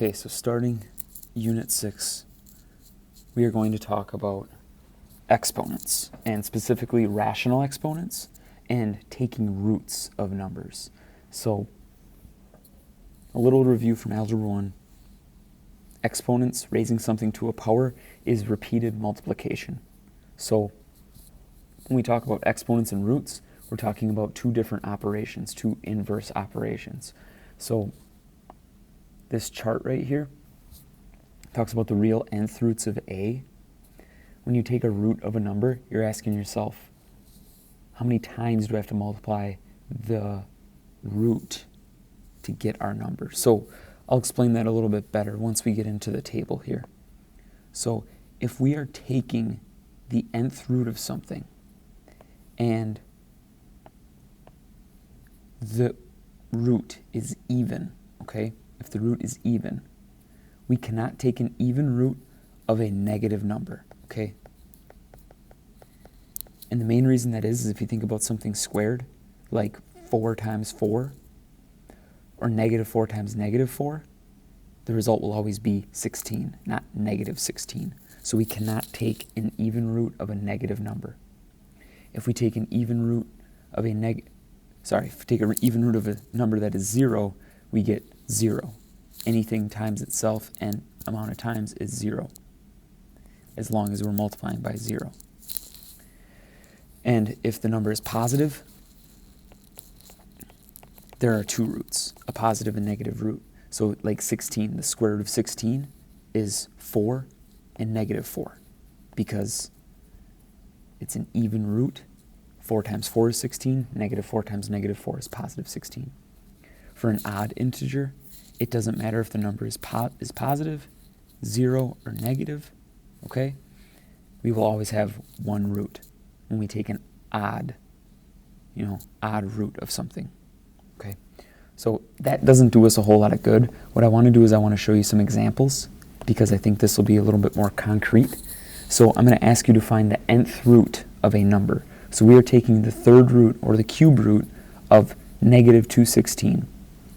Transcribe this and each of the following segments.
Okay, so starting Unit 6, we are going to talk about exponents, and specifically rational exponents, and taking roots of numbers. So, a little review from Algebra 1. Exponents, raising something to a power, is repeated multiplication. So, when we talk about exponents and roots, we're talking about two different operations, two inverse operations. So, this chart right here talks about the real nth roots of a. When you take a root of a number, you're asking yourself, how many times do I have to multiply the root to get our number? So I'll explain that a little bit better once we get into the table here. So if we are taking the nth root of something and the root is even, okay? If the root is even, we cannot take an even root of a negative number, okay? And the main reason that is if you think about something squared, like 4 times 4, or negative 4 times negative 4, the result will always be 16, not negative 16. So we cannot take an even root of a negative number. If we take an even root of a if we take an even root of a number that is 0, we get 0. Anything times itself and amount of times is 0, as long as we're multiplying by 0. And if the number is positive, there are two roots, a positive and negative root. So like 16, the square root of 16 is 4 and negative 4, because it's an even root. 4 times 4 is 16, negative 4 times negative 4 is positive 16. For an odd integer, it doesn't matter if the number is positive, 0, or negative, okay? We will always have one root when we take an odd root of something, okay? So that doesn't do us a whole lot of good. What I want to do is I want to show you some examples, because I think this will be a little bit more concrete. So I'm going to ask you to find the nth root of a number. So we are taking the third root, or the cube root, of negative 216.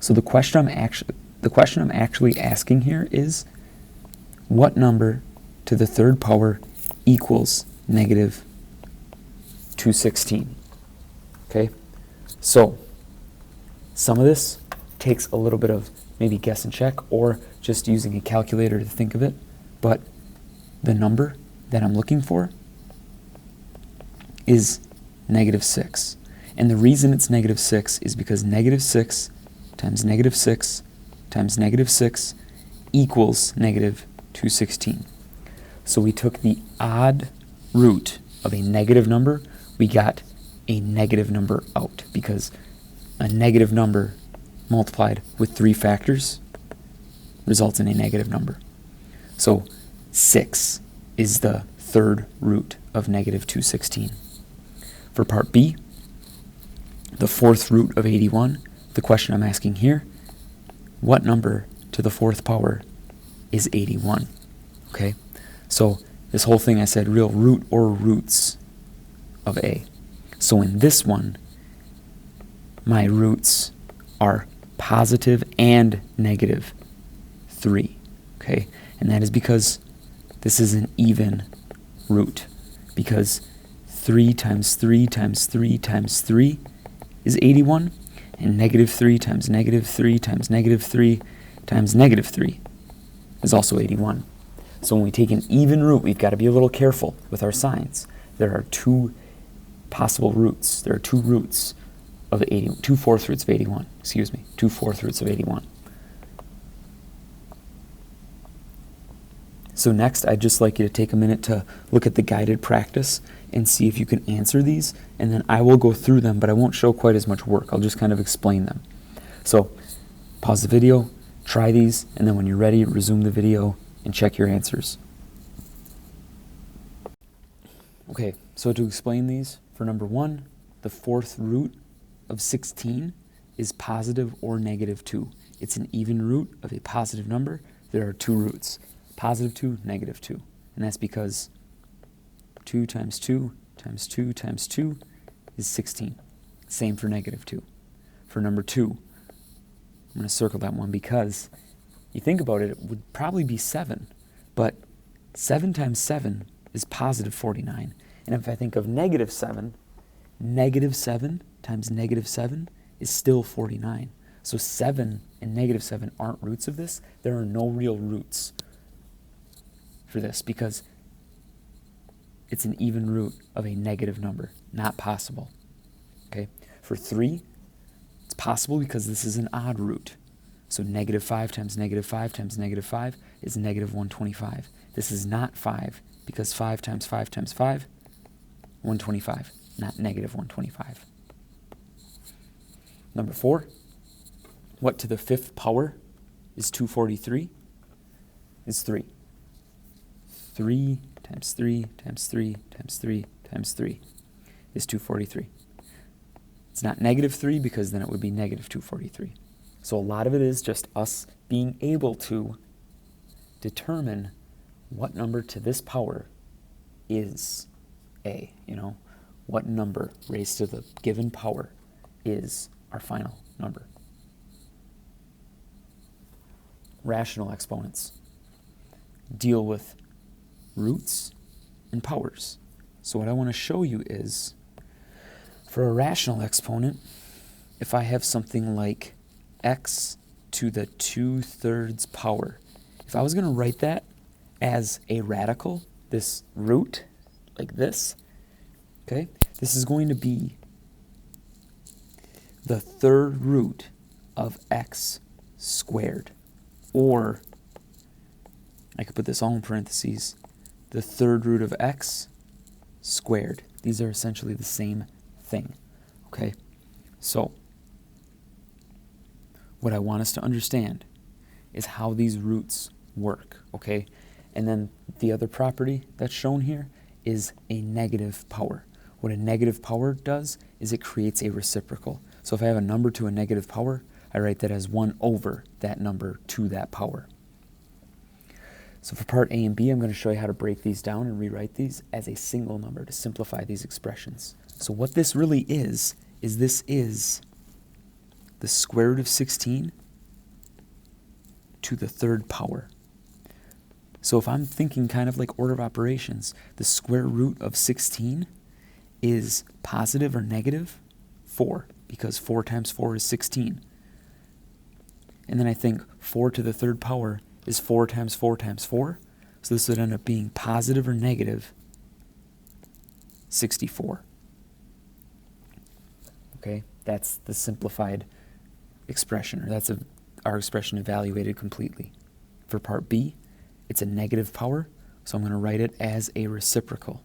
So the question I'm actually asking here is, what number to the third power equals negative 216? Okay, so some of this takes a little bit of maybe guess and check, or just using a calculator to think of it, but the number that I'm looking for is negative 6. And the reason it's negative 6 is because negative 6 times negative 6 times negative 6 equals negative 216. So we took the odd root of a negative number, we got a negative number out, because a negative number multiplied with 3 factors results in a negative number. So 6 is the third root of negative 216. For part B, the fourth root of 81, the question I'm asking here, what number to the fourth power is 81? Okay, so this whole thing I said real root or roots of A. So in this one, my roots are positive and negative 3, okay? And that is because this is an even root, because 3 times 3 times 3 times 3 is 81, and negative 3 times negative 3 times negative 3 times negative 3 is also 81. So when we take an even root, we've got to be a little careful with our signs. There are two possible roots. There are two roots of 81, 2/4 roots of 81, 2/4 roots of 81. So next, I'd just like you to take a minute to look at the guided practice and see if you can answer these, and then I will go through them, but I won't show quite as much work. I'll just kind of explain them. So pause the video, try these, and then when you're ready, resume the video and check your answers. Okay, so to explain these, for number 1, the fourth root of 16 is positive or negative 2. It's an even root of a positive number. There are two roots, positive 2, negative 2. And that's because 2 times 2 times 2 times 2 is 16. Same for negative 2. For number 2, I'm going to circle that one because you think about it, it would probably be 7. But 7 times 7 is positive 49. And if I think of negative 7 times negative 7 is still 49. So 7 and negative 7 aren't roots of this. There are no real roots for this because it's an even root of a negative number. Not possible. Okay? For 3, it's possible because this is an odd root. So negative 5 times negative 5 times negative 5 is negative 125. This is not 5 because 5 times 5 times 5, 125, not negative 125. Number 4, what to the 5th power is 243? Is 3. 3 times 3 times 3 times 3 times 3 is 243. It's not negative 3 because then it would be negative 243. So a lot of it is just us being able to determine what number to this power is a, what number raised to the given power is our final number. Rational exponents deal with roots and powers. So what I want to show you is, for a rational exponent, if I have something like x to the 2/3 power, if I was going to write that as a radical, this root, like this, okay, this is going to be the 3rd root of x squared. Or, I could put this all in parentheses, the 3rd root of x squared. These are essentially the same thing, okay? So, what I want us to understand is how these roots work, okay? And then the other property that's shown here is a negative power. What a negative power does is it creates a reciprocal. So if I have a number to a negative power, I write that as 1 over that number to that power. So for part A and B, I'm going to show you how to break these down and rewrite these as a single number to simplify these expressions. So what this really is this is the square root of 16 to the 3rd power. So if I'm thinking kind of like order of operations, the square root of 16 is positive or negative 4, because 4 times 4 is 16. And then I think 4 to the 3rd power is 4 times 4 times 4. So this would end up being positive or negative 64. Okay, that's the simplified expression, or that's our expression evaluated completely. For part B, it's a negative power, so I'm going to write it as a reciprocal.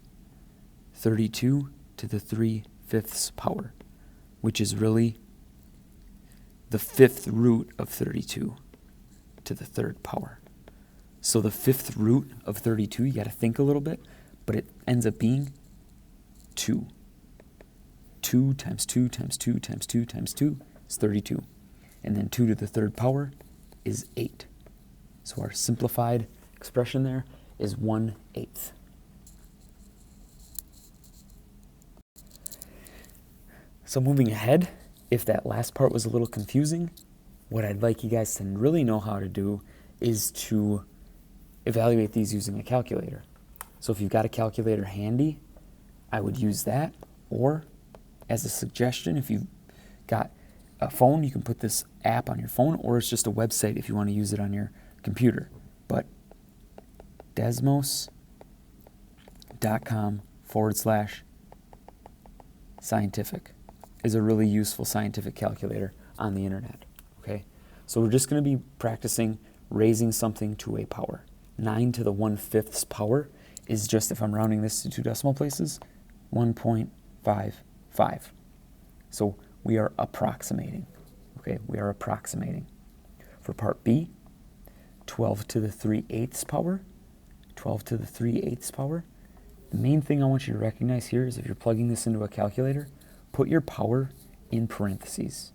32 to the 3/5 power, which is really the 5th root of 32 to the 3rd power. So the 5th root of 32, you got to think a little bit, but it ends up being 2. 2 times 2 times 2 times 2 times 2 is 32. And then 2 to the 3rd power is 8. So our simplified expression there is 1/8. So moving ahead, if that last part was a little confusing, what I'd like you guys to really know how to do is to evaluate these using a calculator. So if you've got a calculator handy, I would use that. Or as a suggestion, if you've got a phone, you can put this app on your phone, or it's just a website if you want to use it on your computer. But desmos.com/scientific is a really useful scientific calculator on the internet. Okay, so we're just going to be practicing raising something to a power. 9 to the 1/5 power is just, if I'm rounding this to 2 decimal places, 1.55. So we are approximating. Okay, we are approximating. For part B, 12 to the 3/8 power. 12 to the 3/8 power. The main thing I want you to recognize here is if you're plugging this into a calculator, put your power in parentheses.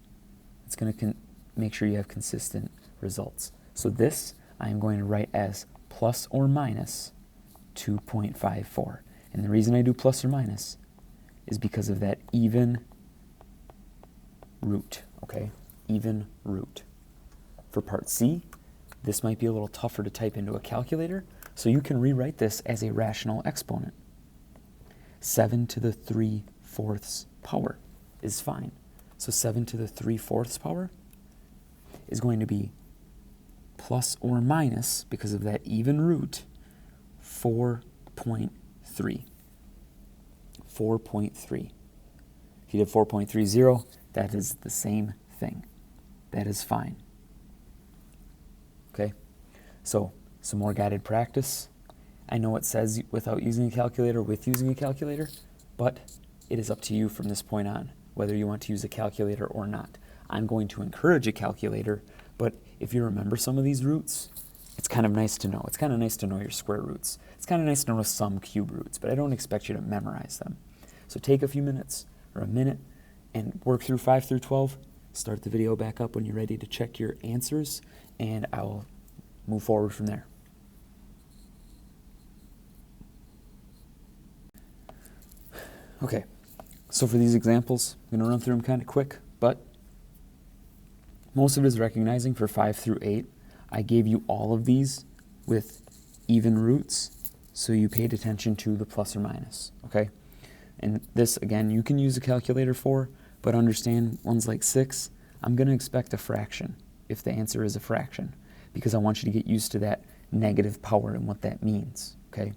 It's going to make sure you have consistent results. So this I am going to write as plus or minus 2.54. And the reason I do plus or minus is because of that even root, okay? Even root. For part C, This might be a little tougher to type into a calculator, so you can rewrite this as a rational exponent. 7 to the 3/4 power is fine. So 7 to the 3/4 power is going to be plus or minus, because of that even root, 4.3. 4.3. If you did 4.30, that is the same thing. That is fine. Okay, so some more guided practice. I know it says without using a calculator, with using a calculator, but it is up to you from this point on, whether you want to use a calculator or not. I'm going to encourage a calculator, but if you remember some of these roots, it's kind of nice to know. It's kind of nice to know your square roots. It's kind of nice to know some cube roots, but I don't expect you to memorize them. So take a few minutes or a minute and work through 5 through 12. Start the video back up when you're ready to check your answers, and I'll move forward from there. Okay, so for these examples, I'm going to run through them kind of quick, but most of it is recognizing for 5 through 8. I gave you all of these with even roots, so you paid attention to the plus or minus, okay? And this, again, you can use a calculator for, but understand ones like 6, I'm going to expect a fraction if the answer is a fraction, because I want you to get used to that negative power and what that means, okay?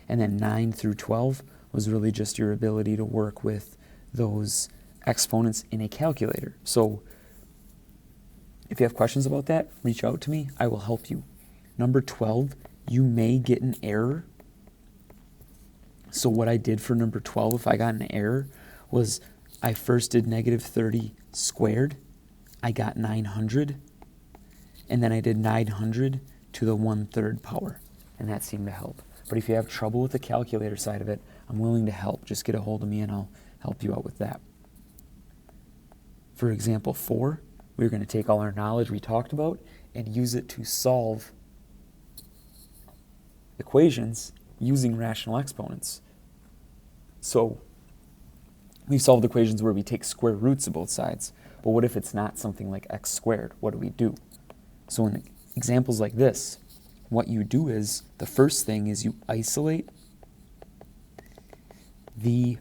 And then 9 through 12 was really just your ability to work with those exponents in a calculator. So if you have questions about that, reach out to me. I will help you. Number 12, you may get an error. So what I did for number 12, if I got an error, was I first did negative 30 squared. I got 900. And then I did 900 to the 1/3 power. And that seemed to help. But if you have trouble with the calculator side of it, I'm willing to help. Just get a hold of me and I'll help you out with that. For example 4, we're going to take all our knowledge we talked about and use it to solve equations using rational exponents. So we've solved equations where we take square roots of both sides. But what if it's not something like x squared? What do we do? So in examples like this, what you do is, the first thing is you isolate the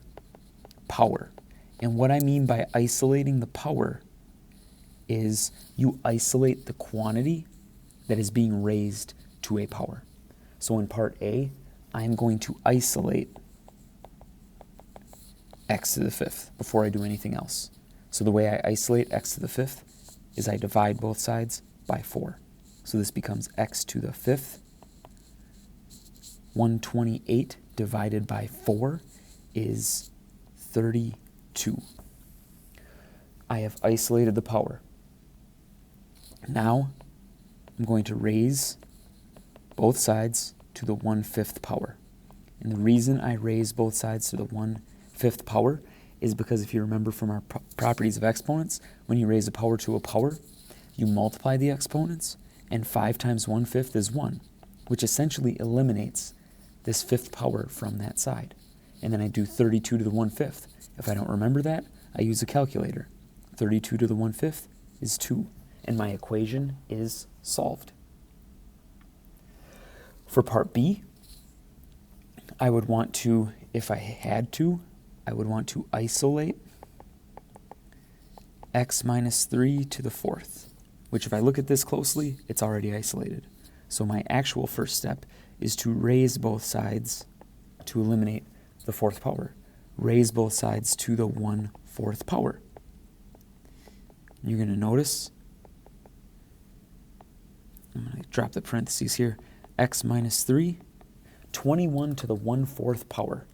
power. And what I mean by isolating the power is you isolate the quantity that is being raised to a power. So in part A, I'm going to isolate x to the 5th before I do anything else. So the way I isolate x to the 5th is I divide both sides by 4. So this becomes x to the 5th. 128 divided by 4 is 32. I have isolated the power. Now I'm going to raise both sides to the 1/5 power. And the reason I raise both sides to the 1/5 power is because if you remember from our properties of exponents, when you raise a power to a power, you multiply the exponents, and 5 times 1/5 is 1, which essentially eliminates this 5th power from that side. And then I do 32 to the 1/5. If I don't remember that, I use a calculator. 32 to the 1/5 is 2, and my equation is solved. For part B, I would want to, if I had to, I would want to isolate x minus 3 to the 4th, which if I look at this closely, it's already isolated. So my actual first step is to raise both sides to eliminate the 4th power. Raise both sides to the 1/4 power. You're going to notice, I'm going to drop the parentheses here, x minus 3, 21 to the 1/4 power.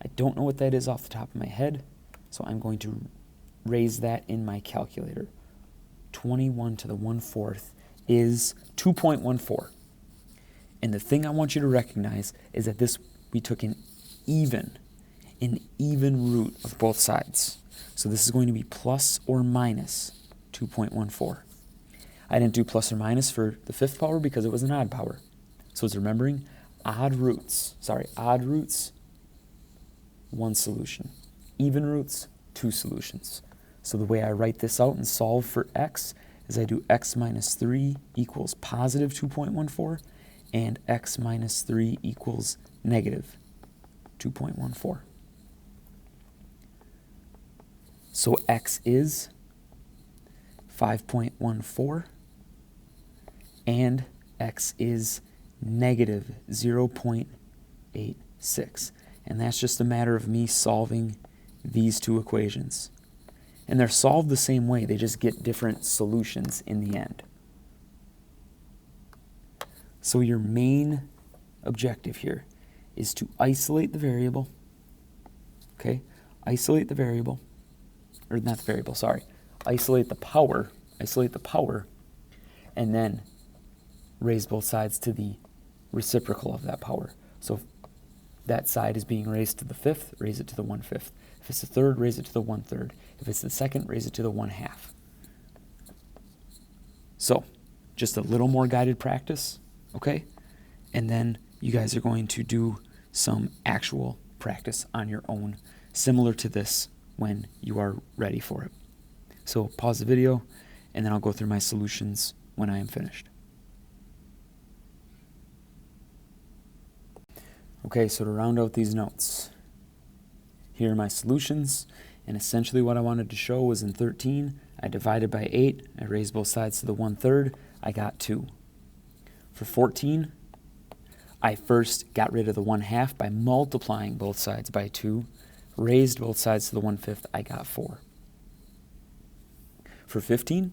I don't know what that is off the top of my head, so I'm going to raise that in my calculator. 21 to the 1/4 is 2.14. And the thing I want you to recognize is that this, we took an even root of both sides. So this is going to be plus or minus 2.14. I didn't do plus or minus for the 5th power because it was an odd power. So it's remembering odd roots, 1 solution. Even roots, 2 solutions. So the way I write this out and solve for x is I do x minus 3 equals positive 2.14 and x minus 3 equals negative 2.14. So x is 5.14 and x is negative 0.86. And that's just a matter of me solving these two equations. And they're solved the same way, they just get different solutions in the end. So your main objective here is to isolate the variable, okay? Isolate the variable, or not the variable, sorry. Isolate the power, and then raise both sides to the reciprocal of that power. So if that side is being raised to the fifth, raise it to the 1/5. If it's the third, raise it to the 1/3. If it's the second, raise it to the 1/2. So just a little more guided practice, okay? And then you guys are going to do some actual practice on your own, similar to this when you are ready for it. So pause the video, and then I'll go through my solutions when I am finished. Okay, so to round out these notes, here are my solutions, and essentially what I wanted to show was in 13, I divided by 8, I raised both sides to the 1/3, I got 2. For 14, I first got rid of the 1/2 by multiplying both sides by 2, raised both sides to the 1/5, I got 4. For 15,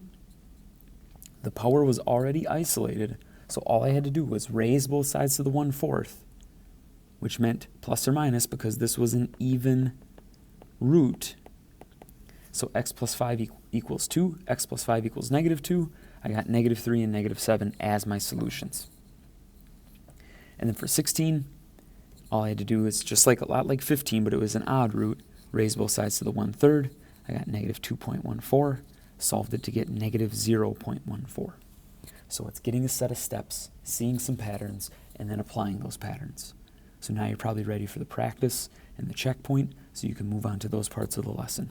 the power was already isolated, so all I had to do was raise both sides to the 1/4, which meant plus or minus because this was an even root. So x plus 5 equals 2, x plus 5 equals negative 2. I got negative 3 and negative 7 as my solutions. And then for 16, all I had to do is just like a lot like 15, but it was an odd root, raise both sides to the 1/3. I got negative 2.14, solved it to get negative 0.14. So it's getting a set of steps, seeing some patterns, and then applying those patterns. So now you're probably ready for the practice and the checkpoint, so you can move on to those parts of the lesson.